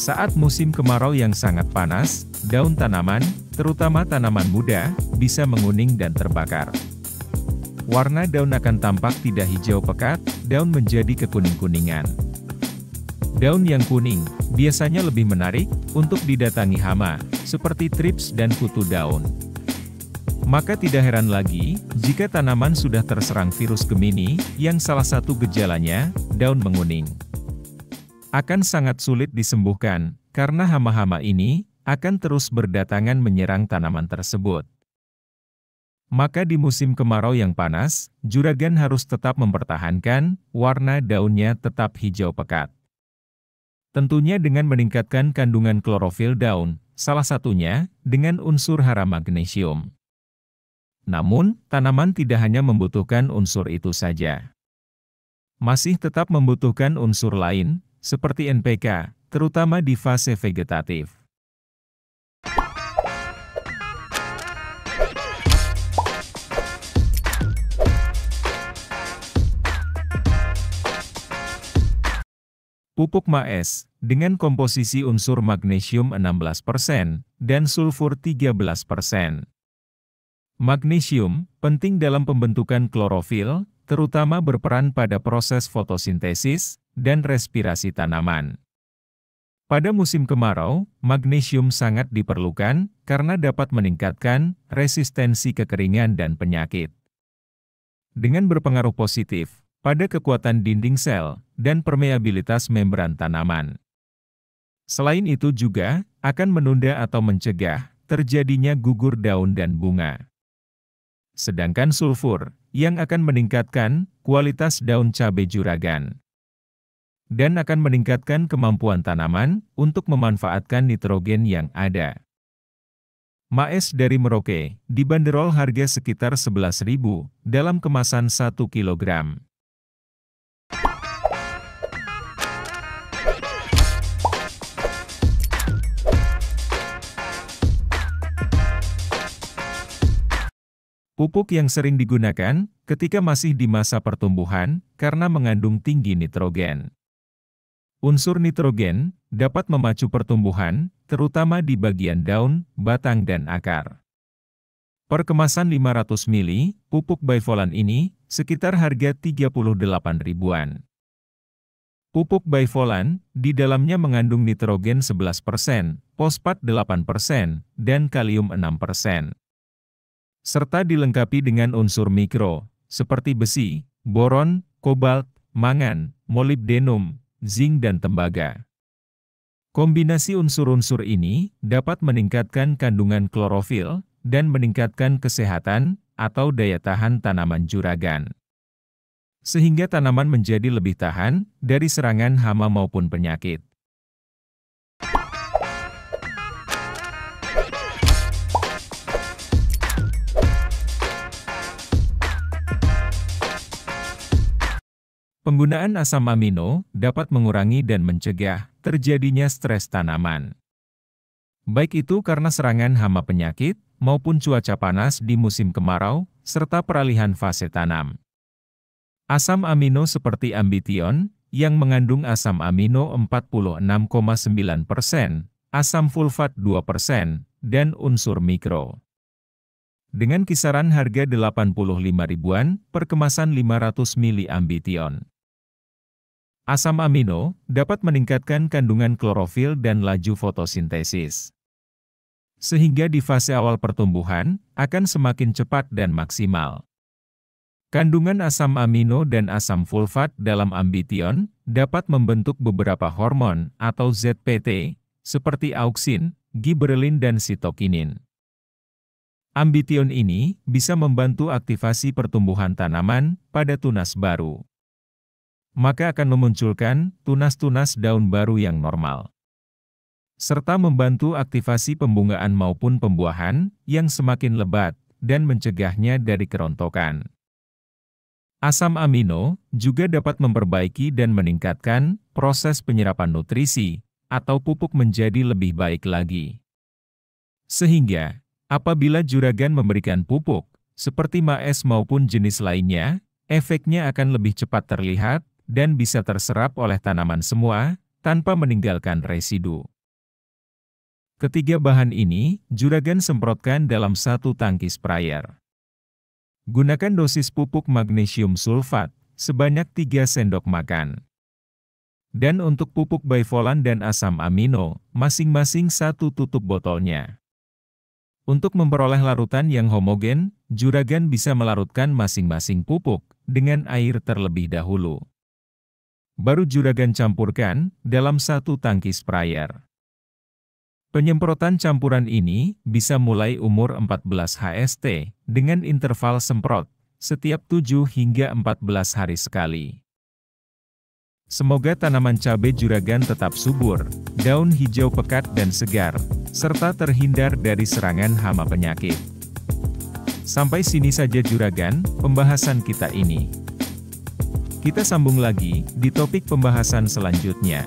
Saat musim kemarau yang sangat panas, daun tanaman, terutama tanaman muda, bisa menguning dan terbakar. Warna daun akan tampak tidak hijau pekat, daun menjadi kekuning-kuningan. Daun yang kuning, biasanya lebih menarik, untuk didatangi hama, seperti trips dan kutu daun. Maka tidak heran lagi, jika tanaman sudah terserang virus Gemini, yang salah satu gejalanya, daun menguning. Akan sangat sulit disembuhkan, karena hama-hama ini, akan terus berdatangan menyerang tanaman tersebut. Maka di musim kemarau yang panas, juragan harus tetap mempertahankan, warna daunnya tetap hijau pekat. Tentunya dengan meningkatkan kandungan klorofil daun, salah satunya, dengan unsur hara magnesium. Namun, tanaman tidak hanya membutuhkan unsur itu saja. Masih tetap membutuhkan unsur lain, seperti NPK, terutama di fase vegetatif. Pupuk maes, dengan komposisi unsur magnesium 16% dan sulfur 13%. Magnesium, penting dalam pembentukan klorofil, terutama berperan pada proses fotosintesis dan respirasi tanaman. Pada musim kemarau, magnesium sangat diperlukan karena dapat meningkatkan resistensi kekeringan dan penyakit. Dengan berpengaruh positif pada kekuatan dinding sel dan permeabilitas membran tanaman. Selain itu juga akan menunda atau mencegah terjadinya gugur daun dan bunga. Sedangkan sulfur, yang akan meningkatkan kualitas daun cabai juragan. Dan akan meningkatkan kemampuan tanaman untuk memanfaatkan nitrogen yang ada. Maes dari Merauke, dibanderol harga sekitar 11.000 dalam kemasan 1 kg. Pupuk yang sering digunakan ketika masih di masa pertumbuhan karena mengandung tinggi nitrogen. Unsur nitrogen dapat memacu pertumbuhan, terutama di bagian daun, batang dan akar. Per kemasan 500 ml, pupuk Bivolan ini sekitar harga 38 ribuan. Pupuk Bivolan di dalamnya mengandung nitrogen 11%, fosfat 8%, dan kalium 6%. Serta dilengkapi dengan unsur mikro, seperti besi, boron, kobalt, mangan, molibdenum, zinc dan tembaga. Kombinasi unsur-unsur ini dapat meningkatkan kandungan klorofil dan meningkatkan kesehatan atau daya tahan tanaman juragan. Sehingga tanaman menjadi lebih tahan dari serangan hama maupun penyakit. Penggunaan asam amino dapat mengurangi dan mencegah terjadinya stres tanaman. Baik itu karena serangan hama penyakit, maupun cuaca panas di musim kemarau, serta peralihan fase tanam. Asam amino seperti Ambition, yang mengandung asam amino 46,9%, asam fulfat 2%, dan unsur mikro. Dengan kisaran harga 85 ribuan per kemasan 500 ml Ambition. Asam amino dapat meningkatkan kandungan klorofil dan laju fotosintesis. Sehingga di fase awal pertumbuhan, akan semakin cepat dan maksimal. Kandungan asam amino dan asam fulfat dalam Ambition dapat membentuk beberapa hormon atau ZPT, seperti auksin, giberelin dan sitokinin. Ambition ini bisa membantu aktivasi pertumbuhan tanaman pada tunas baru. Maka akan memunculkan tunas-tunas daun baru yang normal. Serta membantu aktivasi pembungaan maupun pembuahan yang semakin lebat dan mencegahnya dari kerontokan. Asam amino juga dapat memperbaiki dan meningkatkan proses penyerapan nutrisi atau pupuk menjadi lebih baik lagi. Sehingga, apabila juragan memberikan pupuk, seperti maes maupun jenis lainnya, efeknya akan lebih cepat terlihat dan bisa terserap oleh tanaman semua, tanpa meninggalkan residu. Ketiga bahan ini, Juragan semprotkan dalam satu tangki sprayer. Gunakan dosis pupuk magnesium sulfat, sebanyak 3 sendok makan. Dan untuk pupuk bivolan dan asam amino, masing-masing 1 tutup botolnya. Untuk memperoleh larutan yang homogen, Juragan bisa melarutkan masing-masing pupuk dengan air terlebih dahulu. Baru Juragan campurkan dalam satu tangki sprayer. Penyemprotan campuran ini bisa mulai umur 14 HST dengan interval semprot setiap 7 hingga 14 hari sekali. Semoga tanaman cabai Juragan tetap subur, daun hijau pekat dan segar, serta terhindar dari serangan hama penyakit. Sampai sini saja Juragan, pembahasan kita ini. Kita sambung lagi di topik pembahasan selanjutnya.